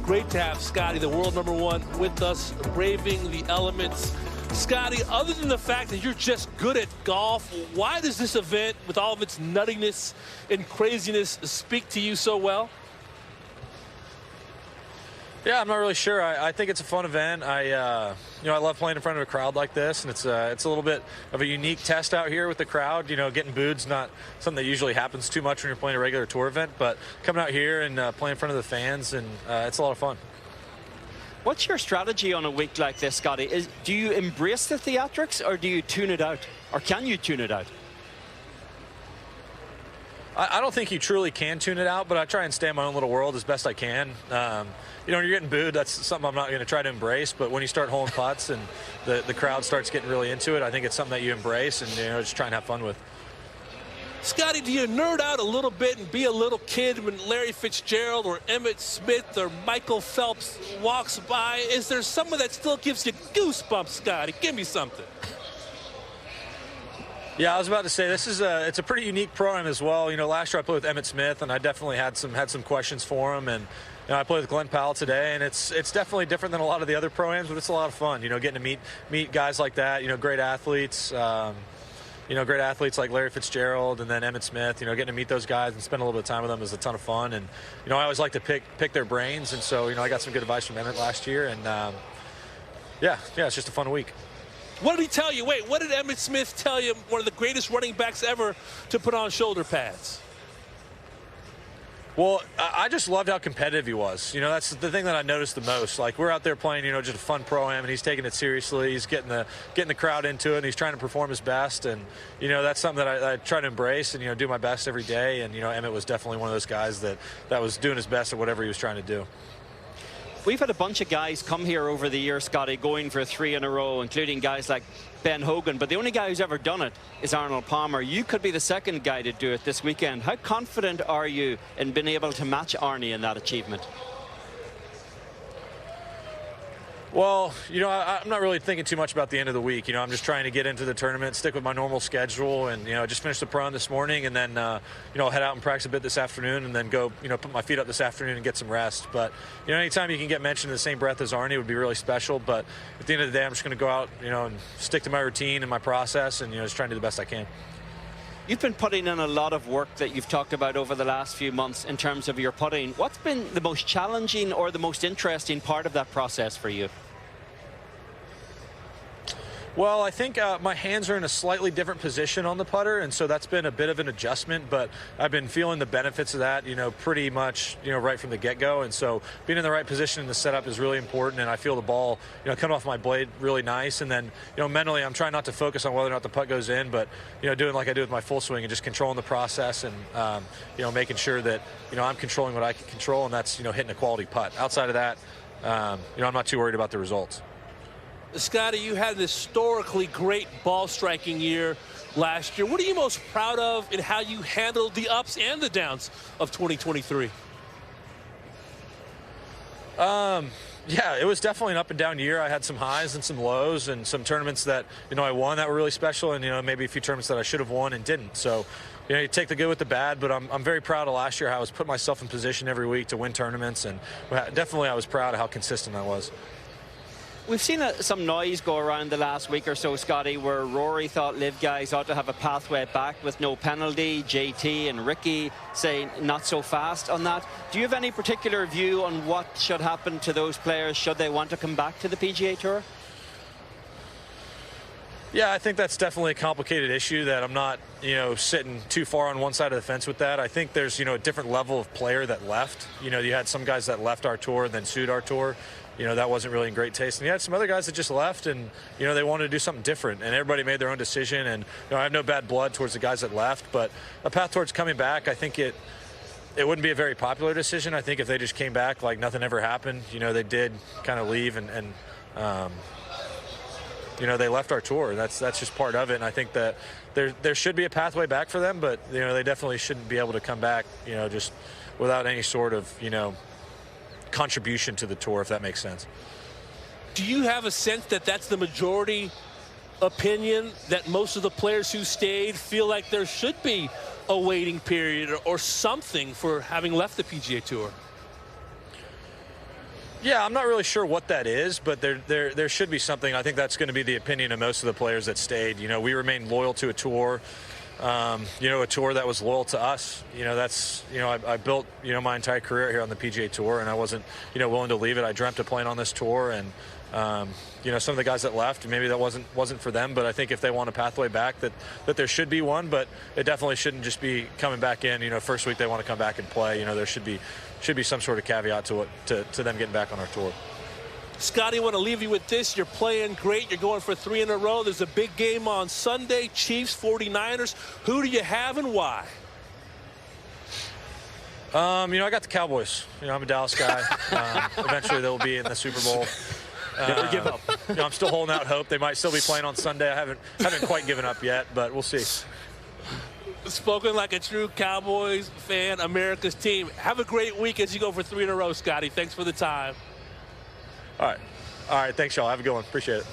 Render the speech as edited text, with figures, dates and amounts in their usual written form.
Great to have Scottie, the world #1, with us, braving the elements. Scottie, other than the fact that you're just good at golf, why does this event, with all of its nuttiness and craziness, speak to you so well? Yeah, I'm not really sure. I think it's a fun event. I love playing in front of a crowd like this, and it's a little bit of a unique test out here with the crowd. You know, getting booed's not something that usually happens too much when you're playing a regular tour event, but coming out here and playing in front of the fans, and it's a lot of fun. What's your strategy on a week like this, Scottie? Do you embrace the theatrics, or do you tune it out? Or can you tune it out? I don't think you truly can tune it out, but I try and stay in my own little world as best I can. You know, when you're getting booed, that's something I'm not going to try to embrace. But when you start holing putts and the crowd starts getting really into it, I think it's something that you embrace and, you know, just try and have fun with. Scottie, do you nerd out a little bit and be a little kid when Larry Fitzgerald or Emmett Smith or Michael Phelps walks by? Is there someone that still gives you goosebumps, Scottie? Give me something. Yeah, I was about to say it's a pretty unique program as well. You know, last year I played with Emmett Smith, and I definitely had some questions for him. And you know, I played with Glenn Powell today, and it's definitely different than a lot of the other programs, but it's a lot of fun. You know, getting to meet guys like that. You know, great athletes. You know, great athletes like Larry Fitzgerald and then Emmett Smith. You know, getting to meet those guys and spend a little bit of time with them is a ton of fun. And you know, I always like to pick their brains, and so you know, I got some good advice from Emmett last year, and yeah, it's just a fun week. What did he tell you? Wait, what did Emmett Smith tell you, one of the greatest running backs ever to put on shoulder pads? Well, I just loved how competitive he was. You know, that's the thing that I noticed the most. Like, we're out there playing, you know, just a fun pro-am, and he's taking it seriously. He's getting the crowd into it, and he's trying to perform his best. And, you know, that's something that I try to embrace and, you know, do my best every day. And, you know, Emmett was definitely one of those guys that was doing his best at whatever he was trying to do. We've had a bunch of guys come here over the years, Scottie, going for 3 in a row, including guys like Ben Hogan. But the only guy who's ever done it is Arnold Palmer. You could be the second guy to do it this weekend. How confident are you in being able to match Arnie in that achievement? Well, you know, I'm not really thinking too much about the end of the week. You know, I'm just trying to get into the tournament, stick with my normal schedule, and, you know, just finish the pro this morning, and then, you know, head out and practice a bit this afternoon, and then go, you know, put my feet up this afternoon and get some rest. But, you know, anytime you can get mentioned in the same breath as Arnie would be really special. But at the end of the day, I'm just going to go out, you know, and stick to my routine and my process, and, you know, just try and do the best I can. You've been putting in a lot of work that you've talked about over the last few months in terms of your putting. What's been the most challenging or the most interesting part of that process for you? Well, I think my hands are in a slightly different position on the putter, and so that's been a bit of an adjustment, but I've been feeling the benefits of that, you know, pretty much, you know, right from the get-go. And so being in the right position in the setup is really important, and I feel the ball, you know, coming off my blade really nice. And then, you know, mentally I'm trying not to focus on whether or not the putt goes in, but, you know, doing like I do with my full swing and just controlling the process and, you know, making sure that, you know, I'm controlling what I can control, and that's, you know, hitting a quality putt. Outside of that, you know, I'm not too worried about the results. Scottie, you had an historically great ball striking year last year. What are you most proud of in how you handled the ups and the downs of 2023? Yeah, it was definitely an up and down year. I had some highs and some lows, and some tournaments that, you know, I won that were really special, and, you know, maybe a few tournaments that I should have won and didn't. So, you know, you take the good with the bad, but I'm very proud of last year, how I was putting myself in position every week to win tournaments, and definitely I was proud of how consistent I was. We've seen some noise go around the last week or so, Scottie, where Rory thought LIV guys ought to have a pathway back with no penalty. JT and Ricky say not so fast on that. Do you have any particular view on what should happen to those players should they want to come back to the PGA Tour? Yeah, I think that's definitely a complicated issue that I'm not, you know, sitting too far on one side of the fence with that. I think there's, you know, a different level of player that left. You know, you had some guys that left our tour and then sued our tour. You know, that wasn't really in great taste. And you had some other guys that just left, and, you know, they wanted to do something different. And everybody made their own decision. And, you know, I have no bad blood towards the guys that left. But a path towards coming back, I think it wouldn't be a very popular decision. I think if they just came back like nothing ever happened, you know, they did kind of leave and you know, they left our tour. That's just part of it. And I think that there should be a pathway back for them, but, you know, they definitely shouldn't be able to come back, you know, just without any sort of, you know, contribution to the tour, if that makes sense. Do you have a sense that that's the majority opinion, that most of the players who stayed feel like there should be a waiting period or something for having left the PGA Tour? Yeah, I'm not really sure what that is, but there should be something. I think that's going to be the opinion of most of the players that stayed. You know, we remained loyal to a tour. You know, a tour that was loyal to us. You know, that's, you know, I built, you know, my entire career here on the PGA Tour, and I wasn't, you know, willing to leave it. I dreamt of playing on this tour, and you know, some of the guys that left, maybe that wasn't for them. But I think if they want a pathway back, that there should be one. But it definitely shouldn't just be coming back in. You know, first week they want to come back and play. You know, there should be some sort of caveat to them getting back on our tour. Scottie, I want to leave you with this. You're playing great. You're going for 3 in a row. There's a big game on Sunday, Chiefs, 49ers. Who do you have and why? You know, I got the Cowboys. You know, I'm a Dallas guy. Eventually they'll be in the Super Bowl. Never give up. You know, I'm still holding out hope. They might still be playing on Sunday. I haven't quite given up yet, but we'll see. Spoken like a true Cowboys fan, America's team. Have a great week as you go for 3 in a row, Scottie. Thanks for the time. All right. Thanks, y'all. Have a good one. Appreciate it.